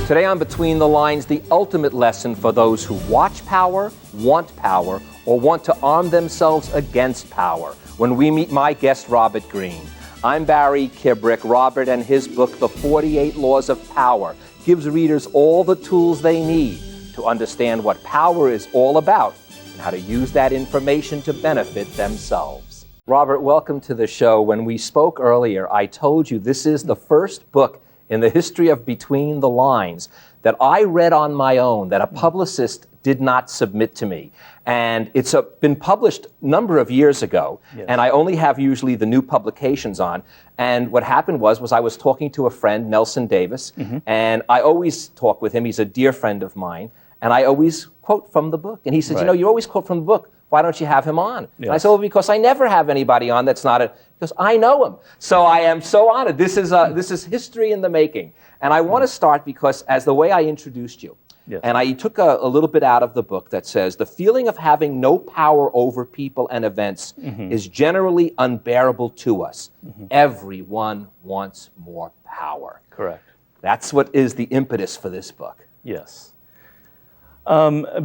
Today on Between the Lines, the ultimate lesson for those who watch power, want power, or want to arm themselves against power. When we meet my guest, Robert Greene. I'm Barry Kibrick. Robert and his book, The 48 Laws of Power, gives readers all the tools they need to understand what power is all about and how to use that information to benefit themselves. Robert, welcome to the show. When we spoke earlier, I told you this is the first book in the history of Between the Lines that I read on my own, that a publicist did not submit to me. And it's been published a number of years ago, yes. And I only have usually the new publications on. And what happened was I was talking to a friend, Nelson Davis, and I always talk with him. He's a dear friend of mine, and I always quote from the book. And he said, right. You know, you always quote from the book. Why don't you have him on? Yes. And I said, well, because I never have anybody on that's not because I know him. So I am so honored. This is history in the making. And I want to start because as the way I introduced you, yes. And I took a little bit out of the book that says, the feeling of having no power over people and events is generally unbearable to us. Everyone wants more power. Correct. That's what is the impetus for this book. Yes.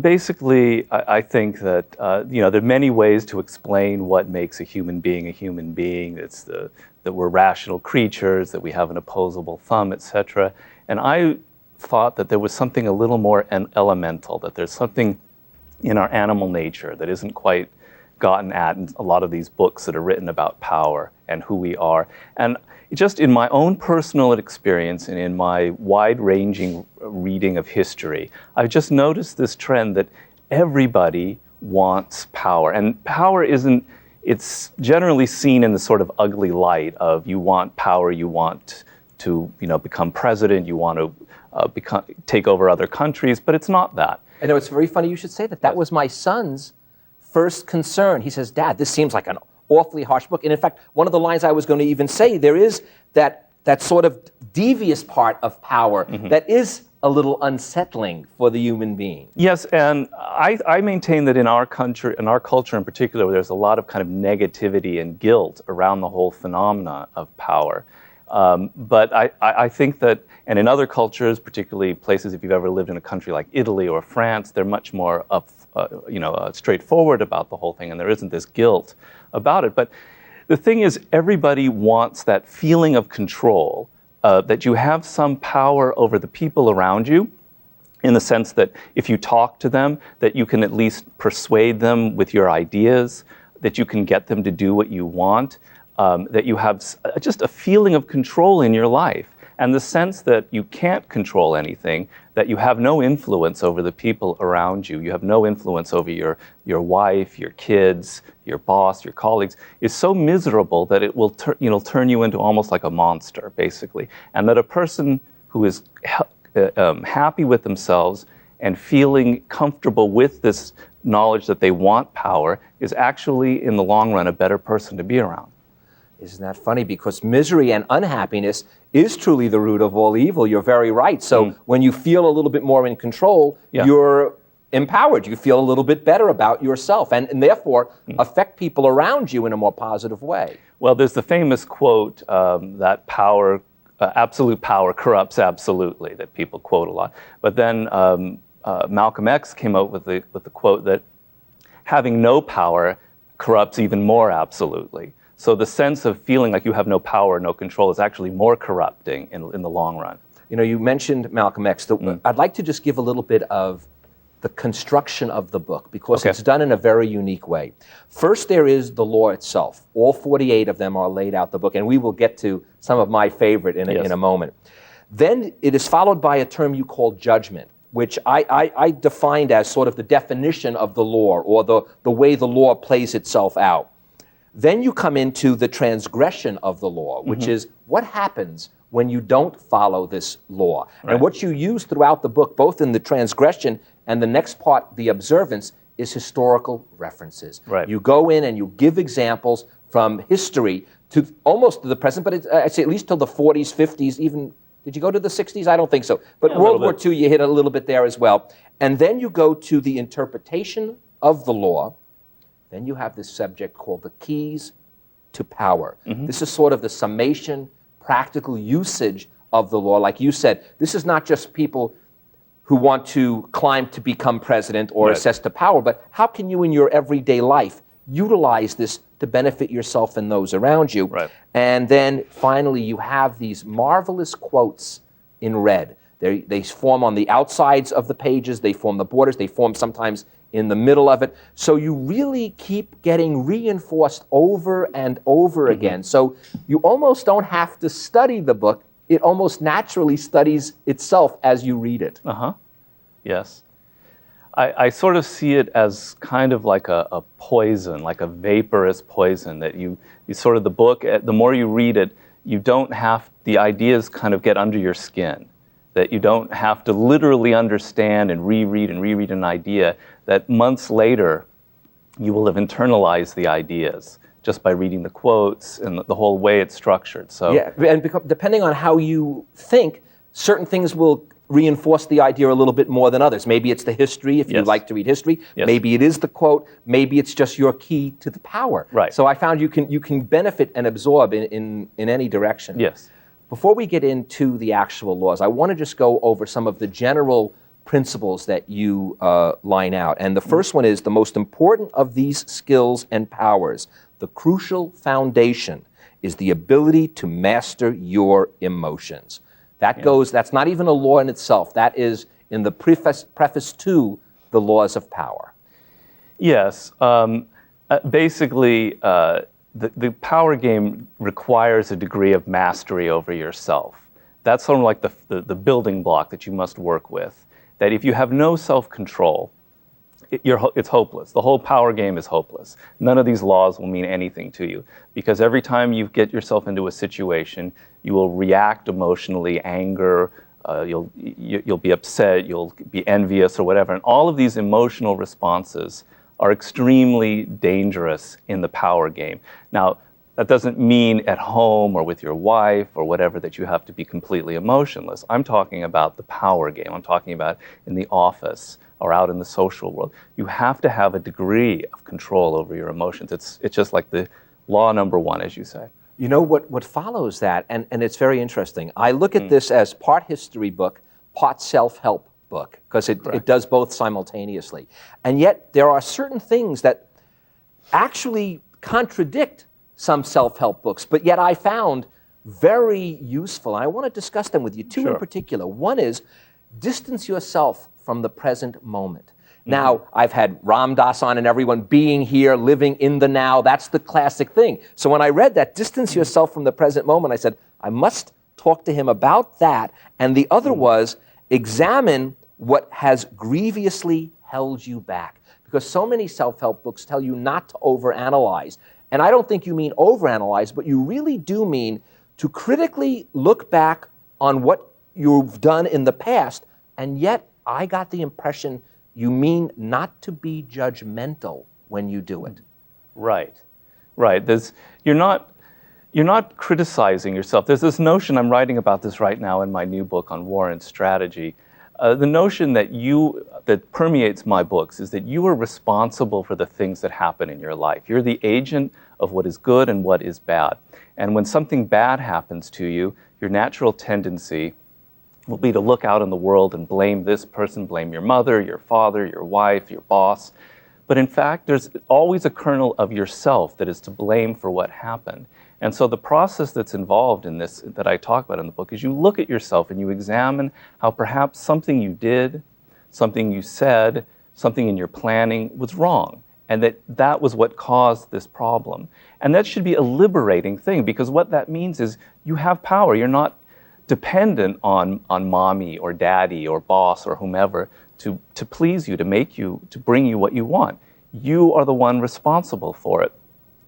Basically, I think that there are many ways to explain what makes a human being a human being. It's that we're rational creatures, that we have an opposable thumb, etc. And I thought that there was something a little more elemental, that there's something in our animal nature that isn't quite gotten at in a lot of these books that are written about power and who we are. And just in my own personal experience and in my wide-ranging reading of history, I've just noticed this trend that everybody wants power. And power it's generally seen in the sort of ugly light of you want power, you want to become president, you want to take over other countries, but it's not that. I know, it's very funny you should say that. That was my son's first concern. He says, Dad, this seems like an awfully harsh book. And in fact, one of the lines I was going to even say, there is that sort of devious part of power that is a little unsettling for the human being. Yes, and I maintain that in our country, in our culture in particular, there's a lot of kind of negativity and guilt around the whole phenomena of power. But I think that, and in other cultures, particularly places, if you've ever lived in a country like Italy or France, they're much more straightforward about the whole thing, and there isn't this guilt about it. But the thing is, everybody wants that feeling of control, that you have some power over the people around you, in the sense that if you talk to them, that you can at least persuade them with your ideas, that you can get them to do what you want, that you have just a feeling of control in your life. And the sense that you can't control anything, that you have no influence over the people around you, you have no influence over your wife, your kids, your boss, your colleagues, is so miserable that it will turn you into almost like a monster, basically. And that a person who is happy with themselves and feeling comfortable with this knowledge that they want power is actually, in the long run, a better person to be around. Isn't that funny? Because misery and unhappiness is truly the root of all evil. You're very right. So when you feel a little bit more in control, you're empowered. You feel a little bit better about yourself and therefore affect people around you in a more positive way. Well, there's the famous quote that power, absolute power corrupts absolutely, that people quote a lot. But then Malcolm X came out with the quote that having no power corrupts even more absolutely. So the sense of feeling like you have no power, no control is actually more corrupting in the long run. You know, you mentioned Malcolm X. I'd like to just give a little bit of the construction of the book because it's done in a very unique way. First, there is the law itself. All 48 of them are laid out in the book, and we will get to some of my favorite in a moment. Then it is followed by a term you call judgment, which I defined as sort of the definition of the law or the way the law plays itself out. Then you come into the transgression of the law, which is what happens when you don't follow this law. Right. And what you use throughout the book, both in the transgression and the next part, the observance, is historical references. Right. You go in and you give examples from history to almost to the present, but I'd say at least till the 40s, 50s, even, did you go to the 60s? I don't think so. But World War II, you hit a little bit there as well. And then you go to the interpretation of the law. Then you have this subject called the keys to power. This is sort of the summation, practical usage of the law. Like you said, this is not just people who want to climb to become president or assess to power, but how can you in your everyday life utilize this to benefit yourself and those around you? Right. And then finally, you have these marvelous quotes in red. They form on the outsides of the pages, they form the borders, they form sometimes in the middle of it. So you really keep getting reinforced over and over again. So you almost don't have to study the book. It almost naturally studies itself as you read it. Yes. I sort of see it as kind of like a poison, like a vaporous poison that you sort of, the book, the more you read it, you don't have, the ideas kind of get under your skin, that you don't have to literally understand and reread an idea, that months later you will have internalized the ideas just by reading the quotes and the whole way it's structured. So yeah, and depending on how you think, certain things will reinforce the idea a little bit more than others. Maybe it's the history, if you like to read history. Maybe it is the quote. Maybe it's just your key to the power. Right. So I found you can benefit and absorb in any direction. Yes. Before we get into the actual laws, I want to just go over some of the general principles that you line out. And the first one is the most important of these skills and powers, the crucial foundation, is the ability to master your emotions. That goes, that's not even a law in itself. That is in the preface to the laws of power. Yes. Basically, the power game requires a degree of mastery over yourself. That's sort of like the building block that you must work with. That if you have no self-control, it's hopeless. The whole power game is hopeless. None of these laws will mean anything to you, because every time you get yourself into a situation, you will react emotionally, anger, you'll be upset, you'll be envious or whatever. And all of these emotional responses are extremely dangerous in the power game. Now, that doesn't mean at home or with your wife or whatever that you have to be completely emotionless. I'm talking about the power game. I'm talking about in the office or out in the social world. You have to have a degree of control over your emotions. It's just like the law number one, as you say. You know what follows that, and it's very interesting. I look at this as part history book, part self-help book, because it does both simultaneously. And yet there are certain things that actually contradict some self-help books, but yet I found very useful. And I want to discuss them with you, two in particular. One is distance yourself from the present moment. Now, I've had Ram Dass on and everyone being here, living in the now. That's the classic thing. So when I read that, distance yourself from the present moment, I said, I must talk to him about that. And the other was examine what has grievously held you back. Because so many self-help books tell you not to overanalyze. And I don't think you mean overanalyze, but you really do mean to critically look back on what you've done in the past. And yet, I got the impression you mean not to be judgmental when you do it. Right. You're not criticizing yourself. There's this notion, I'm writing about this right now in my new book on war and strategy. The notion that permeates my books is that you are responsible for the things that happen in your life. You're the agent of what is good and what is bad. And when something bad happens to you, your natural tendency will be to look out in the world and blame this person, blame your mother, your father, your wife, your boss. But in fact, there's always a kernel of yourself that is to blame for what happened. And so the process that's involved in this, that I talk about in the book, is you look at yourself and you examine how perhaps something you did, something you said, something in your planning was wrong, and that was what caused this problem. And that should be a liberating thing, because what that means is you have power. You're not dependent on mommy or daddy or boss or whomever to please you, to bring you what you want. You are the one responsible for it.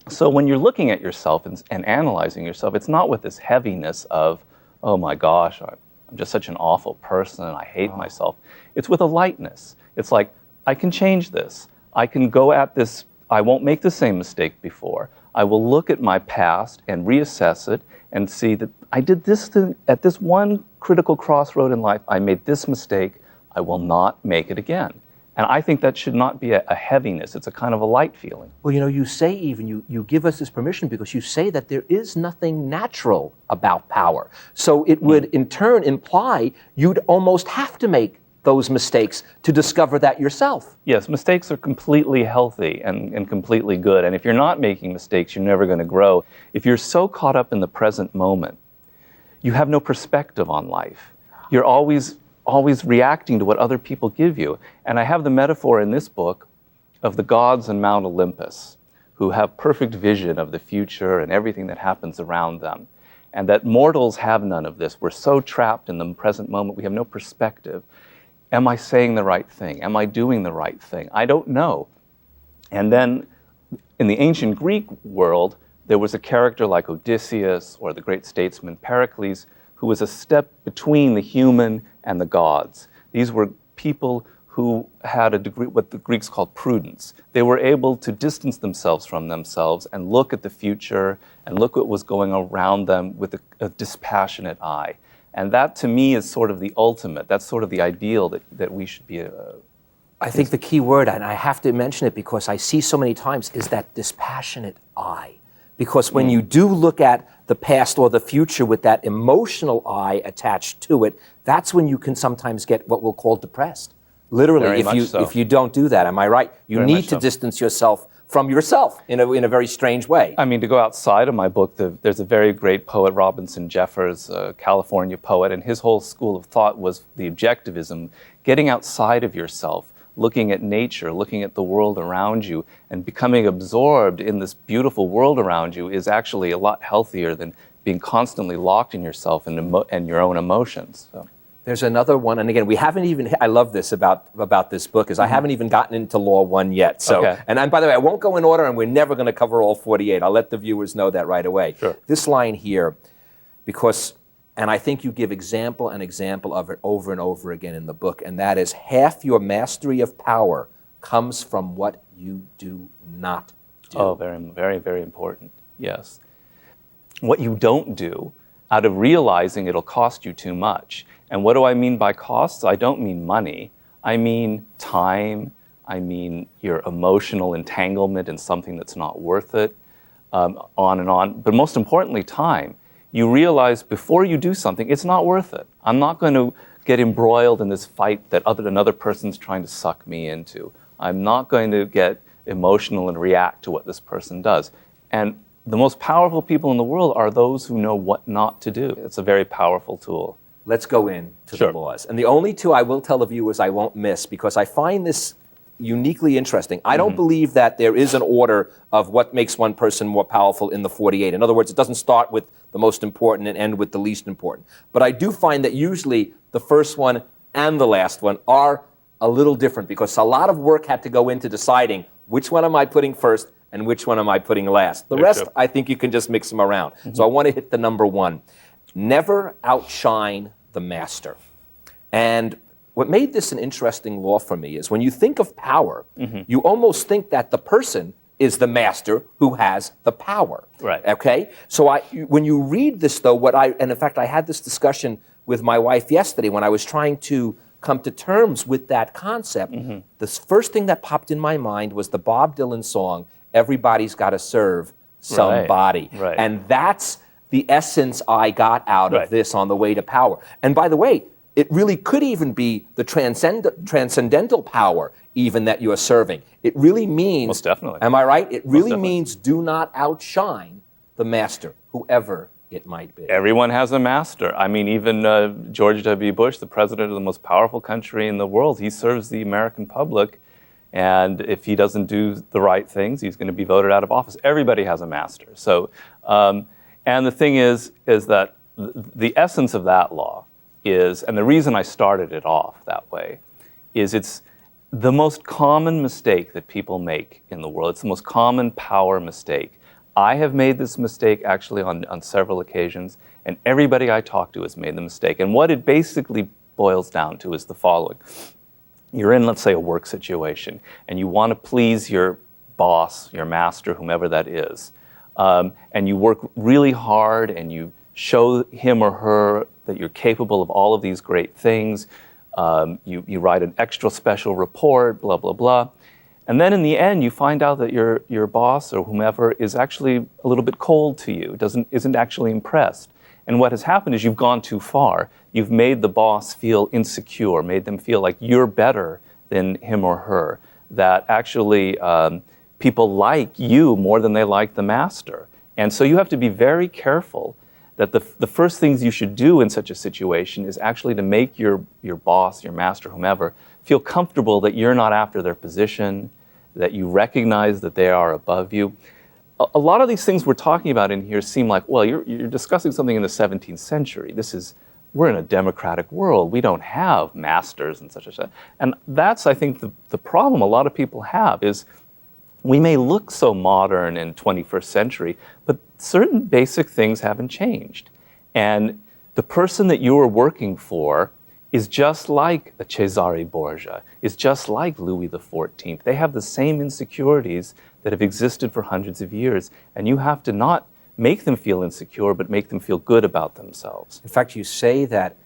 So when you're looking at yourself and analyzing yourself, it's not with this heaviness of, oh my gosh, I'm just such an awful person, I hate myself. It's with a lightness. It's like, I can change this. I can go at this, I won't make the same mistake before. I will look at my past and reassess it and see that I did this thing at this one critical crossroad in life. I made this mistake. I will not make it again. And I think that should not be a heaviness. It's a kind of a light feeling. Well, you say even, you give us this permission because you say that there is nothing natural about power. So it would in turn imply you'd almost have to make those mistakes to discover that yourself. Yes, mistakes are completely healthy and completely good. And if you're not making mistakes, you're never going to grow. If you're so caught up in the present moment, you have no perspective on life. You're always reacting to what other people give you. And I have the metaphor in this book of the gods on Mount Olympus, who have perfect vision of the future and everything that happens around them. And that mortals have none of this. We're so trapped in the present moment, we have no perspective. Am I saying the right thing? Am I doing the right thing? I don't know. And then in the ancient Greek world, there was a character like Odysseus or the great statesman Pericles, who was a step between the human and the gods. These were people who had a degree, what the Greeks called prudence. They were able to distance themselves from themselves and look at the future and look what was going around them with a dispassionate eye. And that, to me, is sort of the ultimate. That's sort of the ideal that we should be. I think the key word, and I have to mention it because I see so many times, is that dispassionate eye. Because when you do look at the past or the future with that emotional eye attached to it, that's when you can sometimes get what we'll call depressed. Literally, if you don't do that, am I right? You need to distance yourself from yourself in a very strange way. I mean, to go outside of my book, there's a very great poet, Robinson Jeffers, a California poet, and his whole school of thought was the objectivism, getting outside of yourself, looking at nature, looking at the world around you, and becoming absorbed in this beautiful world around you is actually a lot healthier than being constantly locked in yourself and your own emotions. So. There's another one, and again, we haven't even, I love this about this book, is I haven't even gotten into Law 1 yet. So, okay. And by the way, I won't go in order, and we're never going to cover all 48. I'll let the viewers know that right away. Sure. This line here, because, and I think you give example and example of it over and over again in the book, and that is half your mastery of power comes from what you do not do. Oh, very, very, very important, yes. What you don't do, out of realizing it'll cost you too much. And what do I mean by costs? I don't mean money. I mean time. I mean your emotional entanglement in something that's not worth it, on and on. But most importantly, time. You realize before you do something, it's not worth it. I'm not going to get embroiled in this fight that another person's trying to suck me into. I'm not going to get emotional and react to what this person does. And the most powerful people in the world are those who know what not to do. It's a very powerful tool. Let's go into the laws. And the only two I will tell the viewers I won't miss, because I find this uniquely interesting. I don't believe that there is an order of what makes one person more powerful in the 48. In other words, it doesn't start with the most important and end with the least important. But I do find that usually the first one and the last one are a little different, because a lot of work had to go into deciding which one am I putting first and which one am I putting last. The rest, I think you can just mix them around. So I want to hit the number one. Never outshine the master. And what made this an interesting law for me is when you think of power, you almost think that the person is the master who has the power. Right. Okay? So when you read this, though, and in fact, I had this discussion with my wife yesterday when I was trying to come to terms with that concept. The first thing that popped in my mind was the Bob Dylan song, Everybody's Gotta Serve Somebody. Right. And that's the essence I got out of this on the way to power. And by the way, it really could even be the transcendental power even that you are serving. It really means, most definitely. Am I right? It really means do not outshine the master, whoever it might be. Everyone has a master. I mean, even George W. Bush, the president of the most powerful country in the world, he serves the American public. And if he doesn't do the right things, he's going to be voted out of office. Everybody has a master. So, and the thing is that the essence of that law is, and the reason I started it off that way, is it's the most common mistake that people make in the world. It's the most common power mistake. I have made this mistake actually on several occasions, and everybody I talk to has made the mistake. And what it basically boils down to is the following. You're in, let's say, a work situation, and you want to please your boss, your master, whomever that is. And you work really hard, and you show him or her that you're capable of all of these great things. You write an extra special report, blah, blah, blah. And then in the end, you find out that your boss or whomever is actually a little bit cold to you, isn't actually impressed. And what has happened is you've gone too far. You've made the boss feel insecure, made them feel like you're better than him or her, that actually people like you more than they like the master. And so you have to be very careful that the first things you should do in such a situation is actually to make your boss, your master, whomever, feel comfortable that you're not after their position, that you recognize that they are above you. A lot of these things we're talking about in here seem like, well, you're discussing something in the 17th century. We're in a democratic world. We don't have masters and such and such. And that's, I think, the problem a lot of people have is we may look so modern in 21st century, but certain basic things haven't changed. And the person that you are working for is just like a Cesare Borgia, is just like Louis XIV. They have the same insecurities that have existed for hundreds of years. And you have to not make them feel insecure, but make them feel good about themselves. In fact, you say that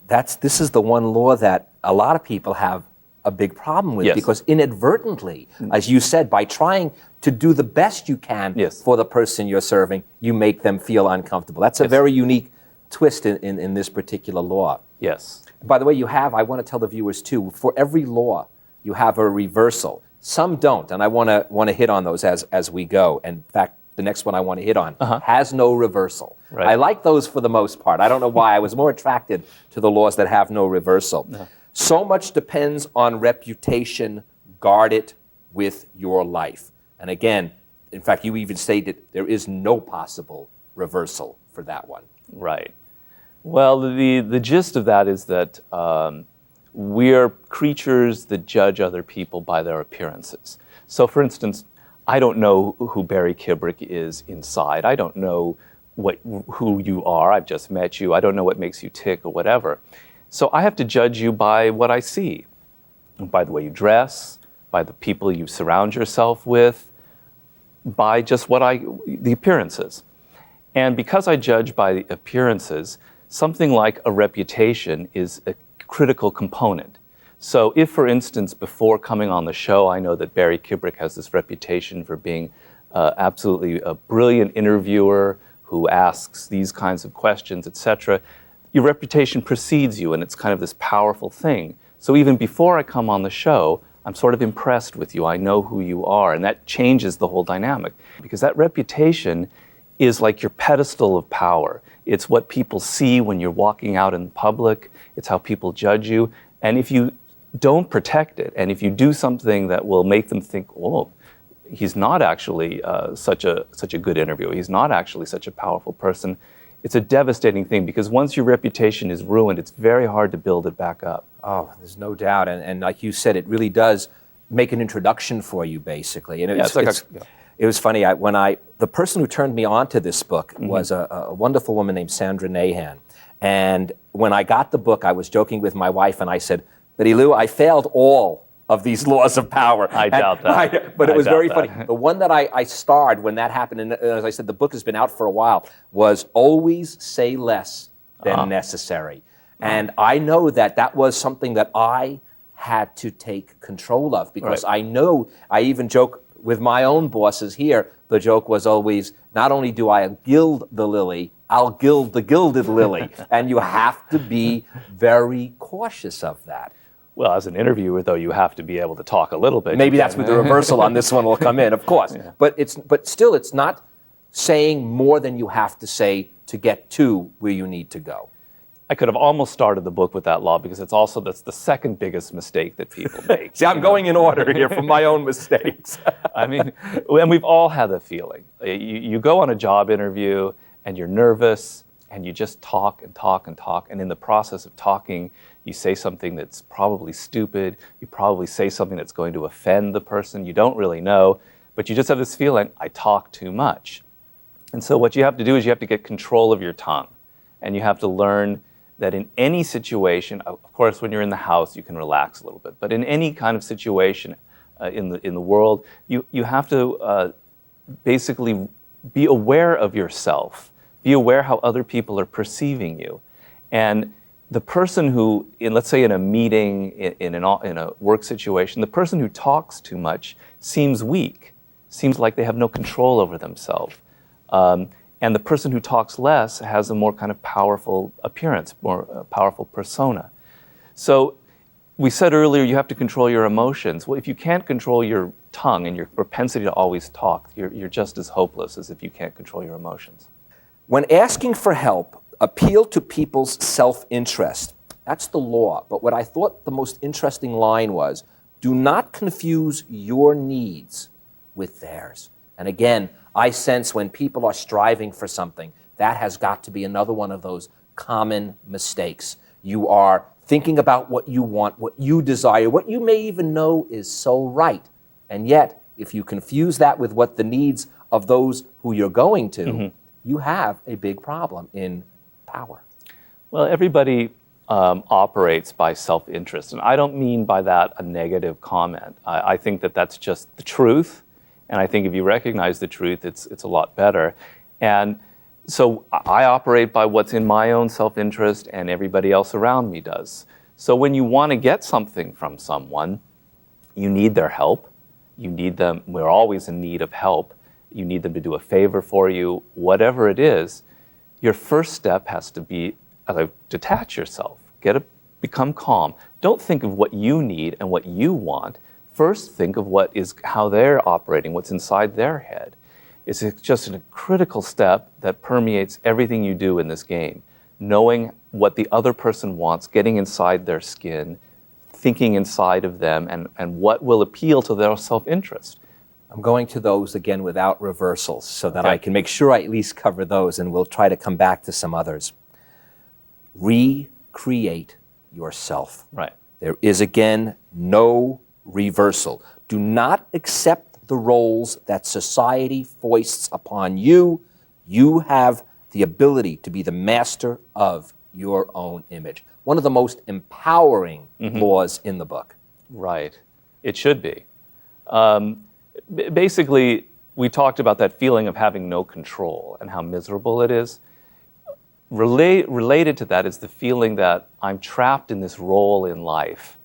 this is the one law that a lot of people have a big problem with, yes. because inadvertently, as you said, by trying to do the best you can yes. for the person you're serving, you make them feel uncomfortable. That's a yes. very unique twist in this particular law. Yes. By the way, I want to tell the viewers too, for every law, you have a reversal. Some don't, and I want to hit on those as we go. And in fact, the next one I want to hit on has no reversal. Right. I like those for the most part. I don't know why. I was more attracted to the laws that have no reversal. No. So much depends on reputation. Guard it with your life. And again, in fact, you even stated there is no possible reversal for that one. Right. Well, the gist of that is that we're creatures that judge other people by their appearances. So, for instance, I don't know who Barry Kibrick is inside. I don't know who you are. I've just met you. I don't know what makes you tick or whatever. So I have to judge you by what I see, by the way you dress, by the people you surround yourself with, by just the appearances. And because I judge by the appearances, something like a reputation is a critical component. So if, for instance, before coming on the show, I know that Barry Kibrick has this reputation for being absolutely a brilliant interviewer who asks these kinds of questions, etc., your reputation precedes you, and it's kind of this powerful thing. So even before I come on the show, I'm sort of impressed with you. I know who you are, and that changes the whole dynamic, because that reputation is like your pedestal of power. It's what people see when you're walking out in public. It's how people judge you. And if you don't protect it, and if you do something that will make them think, oh, he's not actually such a good interviewer, he's not actually such a powerful person, it's a devastating thing, because once your reputation is ruined, it's very hard to build it back up. Oh, there's no doubt. And like you said, it really does make an introduction for you, basically. And it was funny. The person who turned me on to this book was a wonderful woman named Sandra Nahan. And when I got the book, I was joking with my wife, and I said, Betty Lou, I failed all of these laws of power. I doubt that. But it was very funny. The one that I starred when that happened, and as I said, the book has been out for a while, was Always Say Less Than Necessary. And I know that was something that I had to take control of, because I know, I even joke with my own bosses here, the joke was always, not only do I gild the lily, I'll gild the gilded lily. And you have to be very cautious of that. Well, as an interviewer, though, you have to be able to talk a little bit. Maybe that's where the reversal on this one will come in, of course. Yeah. But still, it's not saying more than you have to say to get to where you need to go. I could have almost started the book with that law, because that's the second biggest mistake that people make. See, I'm going in order here from my own mistakes. I mean, and we've all had the feeling. You go on a job interview and you're nervous, and you just talk and talk and talk, and in the process of talking, you say something that's probably stupid, you probably say something that's going to offend the person you don't really know, but you just have this feeling, I talk too much. And so what you have to do is you have to get control of your tongue, and you have to learn that in any situation, of course, when you're in the house, you can relax a little bit, but in any kind of situation in the world, you have to basically be aware of yourself, be aware how other people are perceiving you. And the person who, let's say in a meeting, in a work situation, the person who talks too much seems weak, seems like they have no control over themselves. And the person who talks less has a more kind of powerful appearance, more powerful persona. So we said earlier you have to control your emotions. Well, if you can't control your tongue and your propensity to always talk, you're just as hopeless as if you can't control your emotions. When asking for help, appeal to people's self-interest. That's the law. But what I thought the most interesting line was, do not confuse your needs with theirs. And again, I sense when people are striving for something, that has got to be another one of those common mistakes. You are thinking about what you want, what you desire, what you may even know is so right. And yet, if you confuse that with what the needs of those who you're going to, you have a big problem in power. Well, everybody operates by self-interest, and I don't mean by that a negative comment. I think that that's just the truth, and I think if you recognize the truth, it's a lot better. And so I operate by what's in my own self-interest, and everybody else around me does. So when you want to get something from someone, you need their help. You need them. We're always in need of help. You need them to do a favor for you, whatever it is. Your first step has to be detach yourself, become calm. Don't think of what you need and what you want. First, think of how they're operating, what's inside their head. It's just a critical step that permeates everything you do in this game. Knowing what the other person wants, getting inside their skin, thinking inside of them, and what will appeal to their self-interest. I'm going to those again without reversals so that I can make sure I at least cover those, and we'll try to come back to some others. Recreate yourself. Right. There is, again, no reversal. Do not accept the roles that society foists upon you. You have the ability to be the master of your own image. One of the most empowering laws in the book. Right. It should be. Basically, we talked about that feeling of having no control and how miserable it is. Related to that is the feeling that I'm trapped in this role in life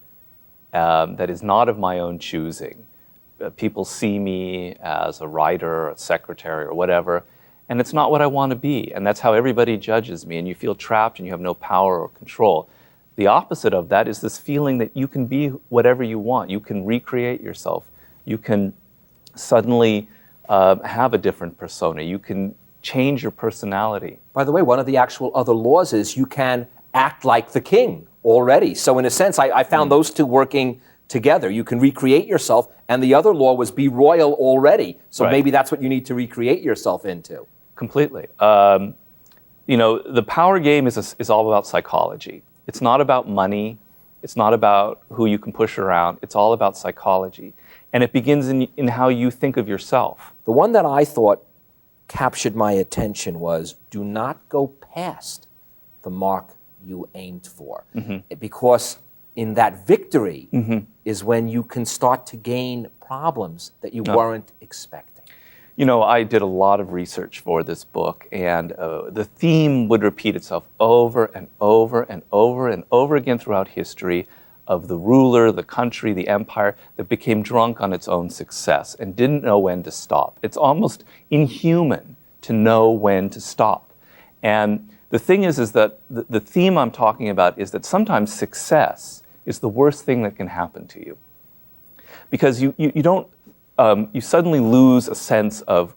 that is not of my own choosing. People see me as a writer, or a secretary, or whatever, and it's not what I want to be. And that's how everybody judges me, and you feel trapped and you have no power or control. The opposite of that is this feeling that you can be whatever you want. You can recreate yourself. You can suddenly have a different persona. You can change your personality. By the way, one of the actual other laws is you can act like the king already. So in a sense, I found those two working together. You can recreate yourself, and the other law was be royal already. So maybe that's what you need to recreate yourself into. Completely. The power game is all about psychology. It's not about money. It's not about who you can push around. It's all about psychology. And it begins in how you think of yourself. The one that I thought captured my attention was, do not go past the mark you aimed for. Because in that victory is when you can start to gain problems that you weren't expecting. You know, I did a lot of research for this book, and the theme would repeat itself over and over and over and over again throughout history of the ruler, the country, the empire that became drunk on its own success and didn't know when to stop. It's almost inhuman to know when to stop. And the thing is that the theme I'm talking about is that sometimes success is the worst thing that can happen to you. Because you suddenly lose a sense of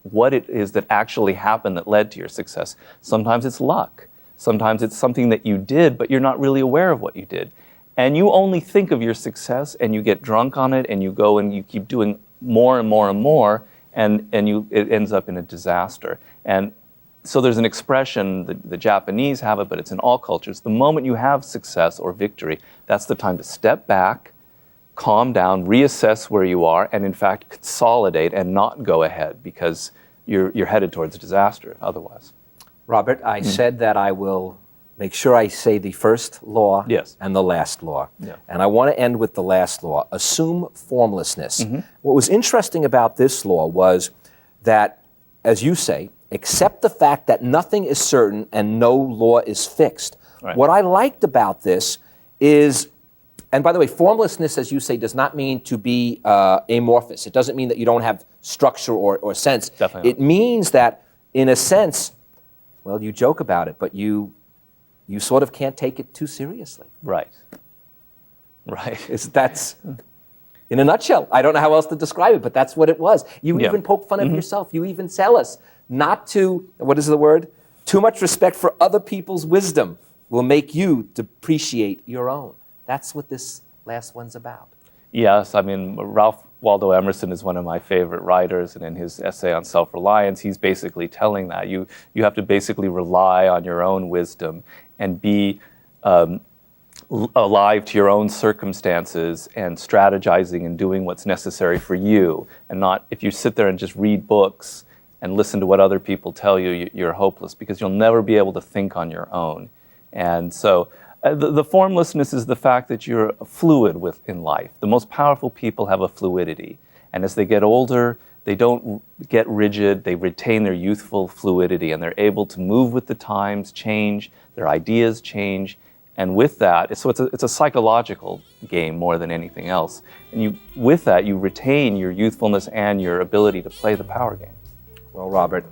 what it is that actually happened that led to your success. Sometimes it's luck. Sometimes it's something that you did, but you're not really aware of what you did. And you only think of your success, and you get drunk on it, and you go and you keep doing more and more and more, and it ends up in a disaster. And so there's an expression, the Japanese have it, but it's in all cultures. The moment you have success or victory, that's the time to step back, calm down, reassess where you are, and in fact consolidate and not go ahead, because you're headed towards a disaster otherwise. Robert, I said that I will make sure I say the first law and the last law. And I want to end with the last law, assume formlessness. What was interesting about this law was that, as you say, accept the fact that nothing is certain and no law is fixed. Right. What I liked about this is, and by the way, formlessness, as you say, does not mean to be amorphous. It doesn't mean that you don't have structure or sense. Definitely It means that, in a sense, well, you joke about it, but you sort of can't take it too seriously. Right. Right. That's, in a nutshell, I don't know how else to describe it, but that's what it was. You Yeah. even poke fun of yourself. You even tell us not to, what is the word? Too much respect for other people's wisdom will make you depreciate your own. That's what this last one's about. Yes, I mean, Ralph Waldo Emerson is one of my favorite writers, and in his essay on self-reliance, he's basically telling that you have to basically rely on your own wisdom and be alive to your own circumstances and strategizing and doing what's necessary for you, and not, if you sit there and just read books and listen to what other people tell you, you're hopeless, because you'll never be able to think on your own. And so the formlessness is the fact that you're fluid in life. The most powerful people have a fluidity. And as they get older, they don't get rigid, they retain their youthful fluidity, and they're able to move with the times, change, their ideas change. And with that, it's a psychological game more than anything else. And with that, you retain your youthfulness and your ability to play the power game. Well, Robert,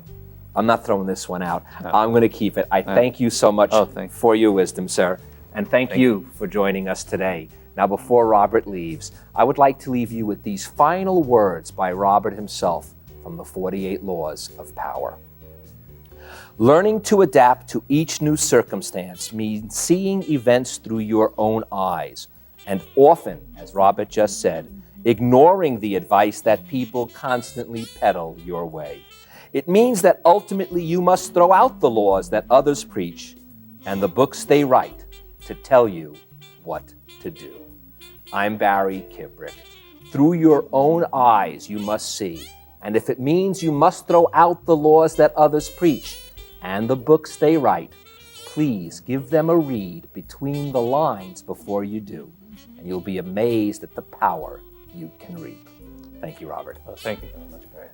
I'm not throwing this one out. No. I'm going to keep it. I thank you so much for your wisdom, sir. And thank you for joining us today. Now, before Robert leaves, I would like to leave you with these final words by Robert himself from the 48 Laws of Power. Learning to adapt to each new circumstance means seeing events through your own eyes, and often, as Robert just said, ignoring the advice that people constantly peddle your way. It means that ultimately you must throw out the laws that others preach and the books they write to tell you what to do. I'm Barry Kibrick. Through your own eyes you must see, and if it means you must throw out the laws that others preach and the books they write, please give them a read between the lines before you do, and you'll be amazed at the power you can reap. Thank you, Robert. Thank you very much, Barry.